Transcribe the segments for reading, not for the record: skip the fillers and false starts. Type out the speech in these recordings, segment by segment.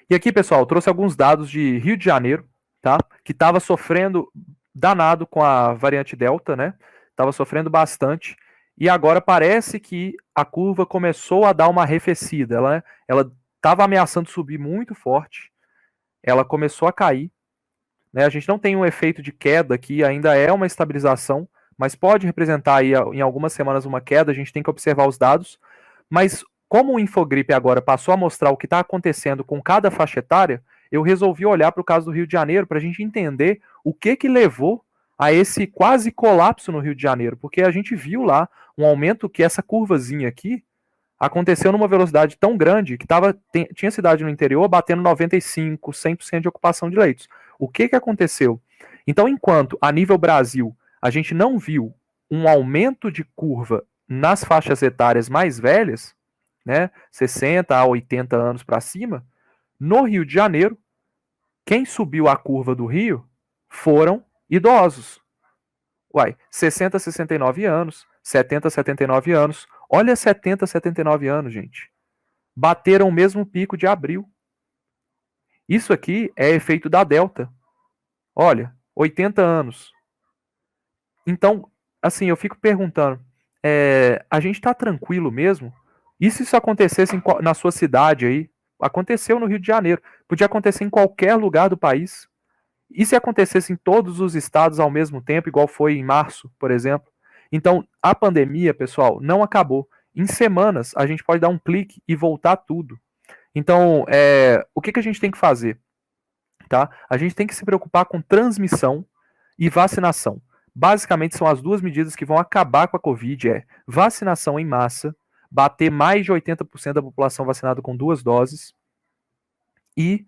E aqui, pessoal, eu trouxe alguns dados de Rio de Janeiro, tá? Que estava sofrendo danado com a variante Delta, né? Estava sofrendo bastante. E agora parece que a curva começou a dar uma arrefecida. Ela estava ameaçando subir muito forte. Ela começou a cair. Né? A gente não tem um efeito de queda aqui, ainda é uma estabilização, mas pode representar aí em algumas semanas uma queda. A gente tem que observar os dados. Mas como o Infogripe agora passou a mostrar o que está acontecendo com cada faixa etária, eu resolvi olhar para o caso do Rio de Janeiro para a gente entender o que levou a esse quase colapso no Rio de Janeiro, porque a gente viu lá um aumento que essa curvazinha aqui aconteceu numa velocidade tão grande que tinha cidade no interior batendo 95, 100% de ocupação de leitos. O que aconteceu? Então, enquanto a nível Brasil a gente não viu um aumento de curva nas faixas etárias mais velhas, né, 60 a 80 anos para cima, no Rio de Janeiro, quem subiu a curva do Rio foram idosos. Uai, 60 a 69 anos, 70 a 79 anos. Olha 70 a 79 anos, gente. Bateram o mesmo pico de abril. Isso aqui é efeito da Delta. Olha, 80 anos. Então, assim, eu fico perguntando, a gente tá tranquilo mesmo? E se isso acontecesse na sua cidade aí? Aconteceu no Rio de Janeiro. Podia acontecer em qualquer lugar do país. E se acontecesse em todos os estados ao mesmo tempo, igual foi em março, por exemplo? Então, a pandemia, pessoal, não acabou. Em semanas, a gente pode dar um clique e voltar tudo. Então, o que a gente tem que fazer? Tá? A gente tem que se preocupar com transmissão e vacinação. Basicamente, são as duas medidas que vão acabar com a Covid, vacinação em massa, bater mais de 80% da população vacinada com 2 doses e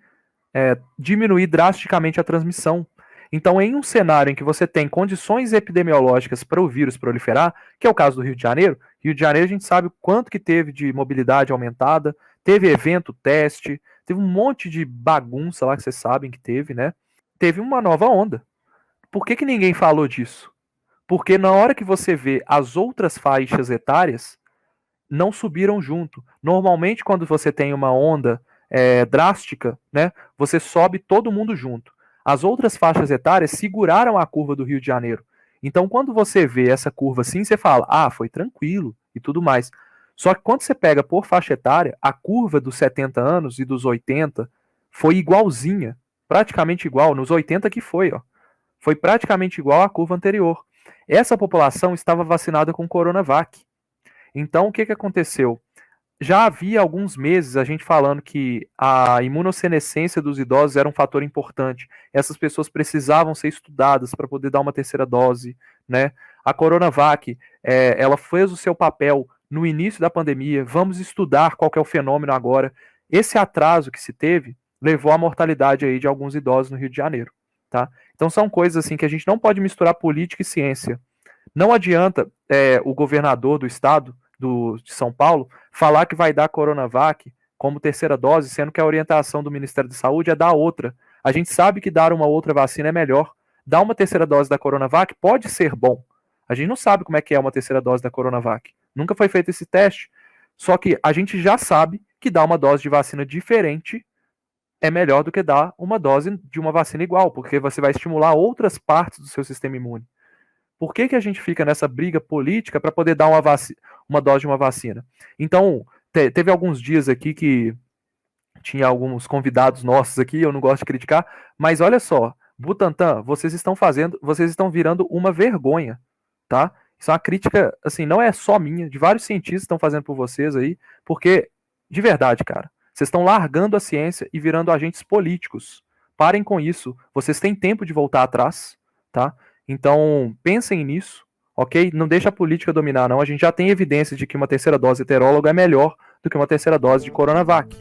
diminuir drasticamente a transmissão. Então, em um cenário em que você tem condições epidemiológicas para o vírus proliferar, que é o caso do Rio de Janeiro, Rio de Janeiro a gente sabe o quanto que teve de mobilidade aumentada, teve evento teste, teve um monte de bagunça lá que vocês sabem que teve, né? Teve uma nova onda. Por que ninguém falou disso? Porque na hora que você vê as outras faixas etárias, não subiram junto. Normalmente, quando você tem uma onda drástica, né, você sobe todo mundo junto. As outras faixas etárias seguraram a curva do Rio de Janeiro. Então, quando você vê essa curva assim, você fala, foi tranquilo e tudo mais. Só que quando você pega por faixa etária, a curva dos 70 anos e dos 80 foi igualzinha, praticamente igual, nos 80 que foi, ó. Foi praticamente igual à curva anterior. Essa população estava vacinada com Coronavac. Então, o que aconteceu? Já havia alguns meses a gente falando que a imunossenescência dos idosos era um fator importante. Essas pessoas precisavam ser estudadas para poder dar uma terceira dose, né? A Coronavac, ela fez o seu papel no início da pandemia. Vamos estudar qual que é o fenômeno agora. Esse atraso que se teve levou à mortalidade aí de alguns idosos no Rio de Janeiro, tá? Então são coisas assim que a gente não pode misturar política e ciência. Não adianta o governador do estado de São Paulo falar que vai dar Coronavac como terceira dose, sendo que a orientação do Ministério da Saúde é dar outra. A gente sabe que dar uma outra vacina é melhor. Dar uma terceira dose da Coronavac pode ser bom. A gente não sabe como é que é uma terceira dose da Coronavac. Nunca foi feito esse teste. Só que a gente já sabe que dar uma dose de vacina diferente é melhor do que dar uma dose de uma vacina igual, porque você vai estimular outras partes do seu sistema imune. Por que a gente fica nessa briga política para poder dar uma dose de uma vacina? Então, teve alguns dias aqui que tinha alguns convidados nossos aqui, eu não gosto de criticar, mas olha só, Butantan, vocês estão virando uma vergonha, tá? Isso é uma crítica, assim, não é só minha, de vários cientistas estão fazendo por vocês aí, porque, de verdade, cara, vocês estão largando a ciência e virando agentes políticos. Parem com isso. Vocês têm tempo de voltar atrás, tá? Então, pensem nisso, ok? Não deixa a política dominar, não. A gente já tem evidência de que uma terceira dose heteróloga é melhor do que uma terceira dose de Coronavac.